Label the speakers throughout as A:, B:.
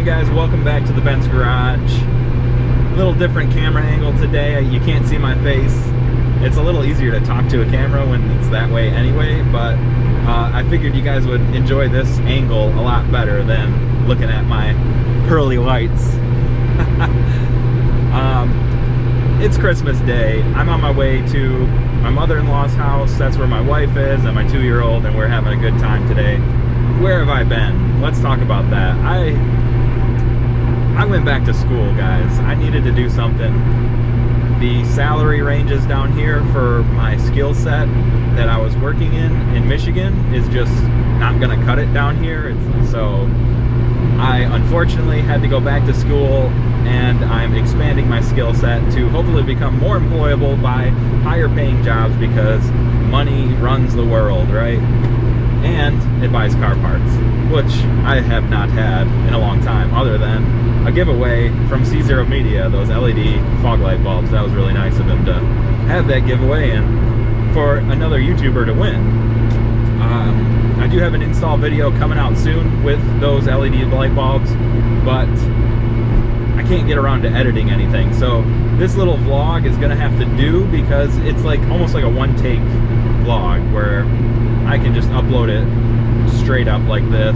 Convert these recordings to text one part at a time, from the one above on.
A: on, guys? Welcome back to the Ben's Garage. A little different camera angle today. You can't see my face. It's a little easier to talk to a camera when it's that way anyway, but I figured you guys would enjoy this angle a lot better than looking at my pearly whites. It's Christmas Day. I'm on my way to my mother-in-law's house. That's where my wife is and my 2-year-old, and we're having a good time today. Where have I been? Let's talk about that. I went back to school, guys. I needed to do something. The salary ranges down here for my skill set that I was working in Michigan is just not gonna cut it down here. So I unfortunately had to go back to school, and I'm expanding my skill set to hopefully become more employable by higher paying jobs, because money runs the world, right? And it buys car parts, which I have not had in a long time, other than a giveaway from C0 Media, those LED fog light bulbs. That was really nice of him to have that giveaway and for another YouTuber to win. I do have an install video coming out soon with those LED light bulbs, but I can't get around to editing anything. So this little vlog is gonna have to do, because it's like almost like a one-take vlog where I can just upload it straight up like this.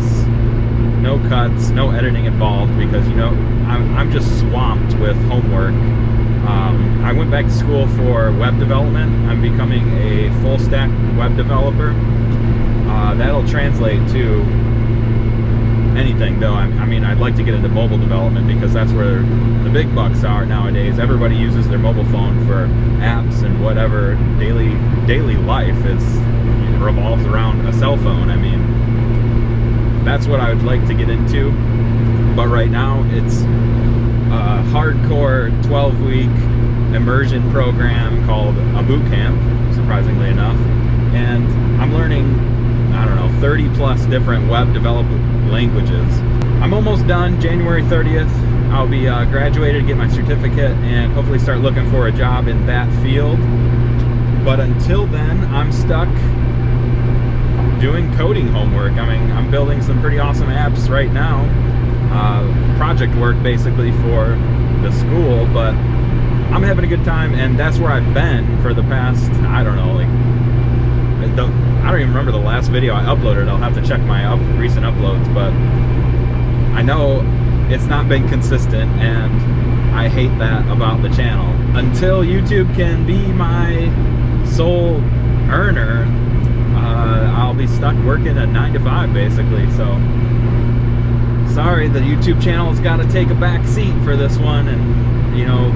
A: No cuts, no editing involved, because, you know, I'm just swamped with homework. I went back to school for web development. I'm becoming a full-stack web developer. That'll translate to anything, though. I mean, I'd like to get into mobile development, because that's where the big bucks are nowadays. Everybody uses their mobile phone for apps and whatever. Daily life revolves around a cell phone. I mean, that's what I would like to get into, but right now it's a hardcore 12-week immersion program called a boot camp, surprisingly enough, and I'm learning, I don't know, 30 plus different web development languages. I'm almost done. January 30th I'll be graduated, get my certificate, and hopefully start looking for a job in that field. But until then, I'm stuck doing coding homework. I mean, I'm building some pretty awesome apps right now, project work basically for the school, but I'm having a good time, and that's where I've been for the past, I don't know, like, I don't even remember the last video I uploaded. I'll have to check my recent uploads, but I know it's not been consistent, and I hate that about the channel. Until YouTube can be my sole earner, I'll be stuck working a 9-to-5 basically. So sorry, the YouTube channel's got to take a back seat for this one, and you know,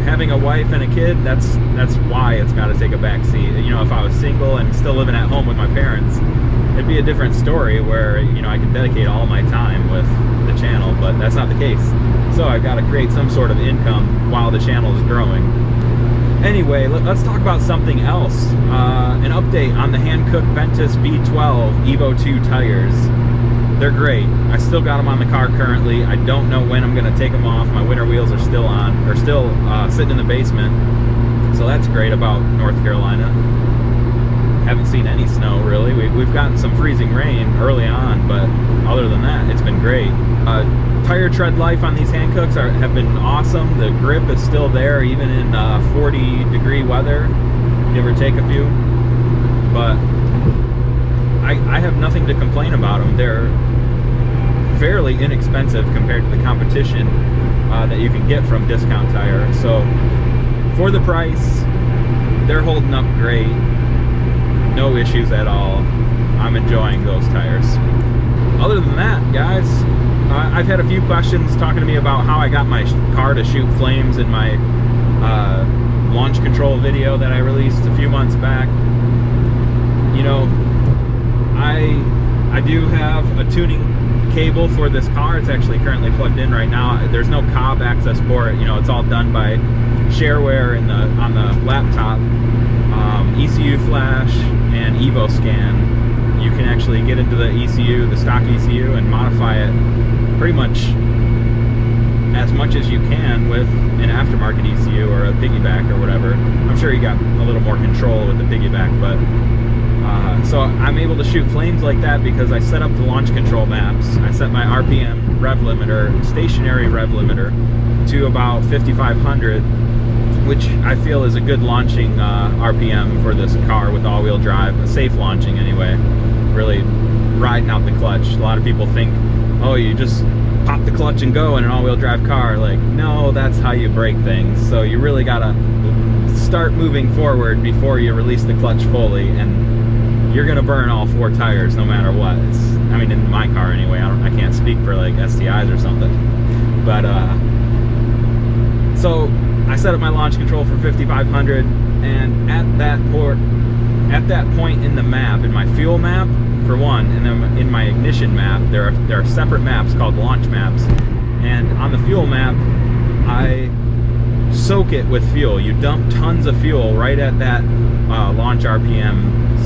A: having a wife and a kid, that's why it's got to take a back seat. You know, if I was single and still living at home with my parents, it'd be a different story where, you know, I could dedicate all my time with the channel, but that's not the case. So I've got to create some sort of income while the channel is growing. Anyway, let's talk about something else. An update on the Hankook Ventus V12 Evo 2 tires. They're great. I still got them on the car currently. I don't know when I'm going to take them off. My winter wheels are still on, or still sitting in the basement. So that's great about North Carolina. Haven't seen any snow really. We've gotten some freezing rain early on, but other than that, it's been great. Tire tread life on these Hankooks have been awesome. The grip is still there, even in 40-degree weather, give or take a few. But I have nothing to complain about them. They're fairly inexpensive compared to the competition that you can get from Discount Tire. So for the price, they're holding up great. No issues at all. I'm enjoying those tires. Other than that, guys, I've had a few questions talking to me about how I got my car to shoot flames in my launch control video that I released a few months back. You know, I do have a tuning cable for this car. It's actually currently plugged in right now. There's no cob access port. You know, it's all done by shareware on the laptop. ECU flash and Evo scan. You can actually get into the ECU, the stock ECU, and modify it pretty much as you can with an aftermarket ECU or a piggyback or whatever. I'm sure you got a little more control with the piggyback, but so I'm able to shoot flames like that because I set up the launch control maps. I set my RPM rev limiter, stationary rev limiter, to about 5,500, which I feel is a good launching RPM for this car with all-wheel drive, a safe launching anyway, really riding out the clutch. A lot of people think, oh, you just pop the clutch and go in an all-wheel drive car. Like, no, that's how you break things. So you really gotta start moving forward before you release the clutch fully, and you're gonna burn all 4 tires no matter what. I mean, in my car anyway. I can't speak for like STIs or something, but so I set up my launch control for 5,500, and at that point in the map, in my fuel map for one, and then in my ignition map, there are separate maps called launch maps, and on the fuel map, I soak it with fuel. You dump tons of fuel right at that launch RPM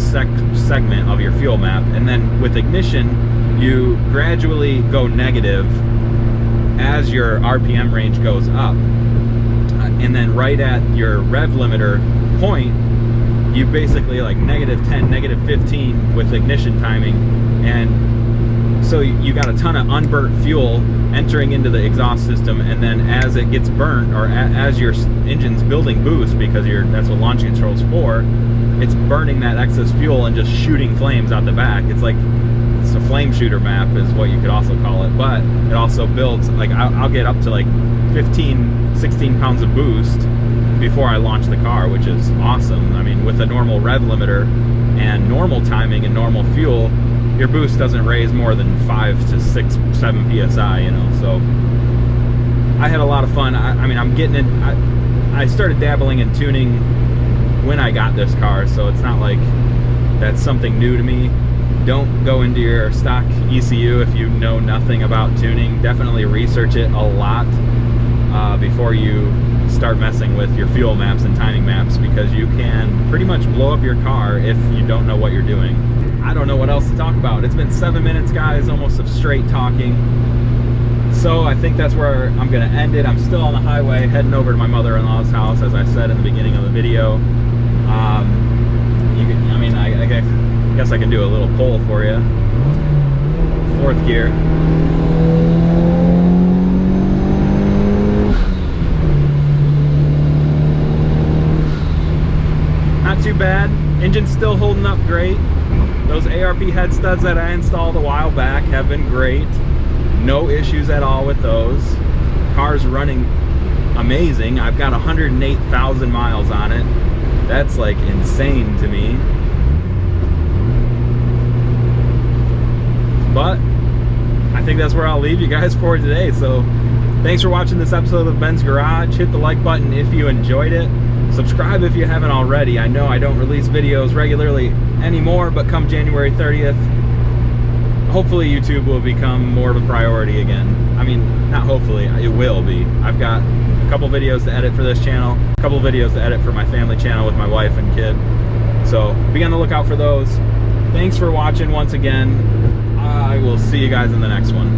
A: segment of your fuel map, and then with ignition, you gradually go negative as your RPM range goes up. And then right at your rev limiter point, you basically like -10, -15 with ignition timing, and so you got a ton of unburnt fuel entering into the exhaust system, and then as it gets burnt, or as your engine's building boost, because that's what launch control is for, it's burning that excess fuel and just shooting flames out the back. It's a flame shooter map is what you could also call it, but it also builds, like I'll get up to like 15-16 pounds of boost before I launch the car, which is awesome. I mean, with a normal rev limiter and normal timing and normal fuel, your boost doesn't raise more than 5 to 6, 7 PSI, you know. So I had a lot of fun. I mean, I'm getting it. I started dabbling in tuning when I got this car, so it's not like that's something new to me. Don't go into your stock ECU if you know nothing about tuning. Definitely research it a lot before you start messing with your fuel maps and timing maps, because you can pretty much blow up your car if you don't know what you're doing. I don't know what else to talk about. It's been 7 minutes, guys, almost of straight talking. So I think that's where I'm gonna end it. I'm still on the highway heading over to my mother-in-law's house, as I said in the beginning of the video. I guess I can do a little pull for you. 4th gear. Not too bad. Engine's still holding up great. Those ARP head studs that I installed a while back have been great. No issues at all with those. Car's running amazing. I've got 108,000 miles on it. That's like insane to me. But I think that's where I'll leave you guys for today. So thanks for watching this episode of Ben's Garage. Hit the like button if you enjoyed it. Subscribe if you haven't already. I know I don't release videos regularly anymore, but come January 30th, hopefully YouTube will become more of a priority again. I mean, not hopefully, it will be. I've got a couple videos to edit for this channel, a couple videos to edit for my family channel with my wife and kid. So be on the lookout for those. Thanks for watching once again. I will see you guys in the next one.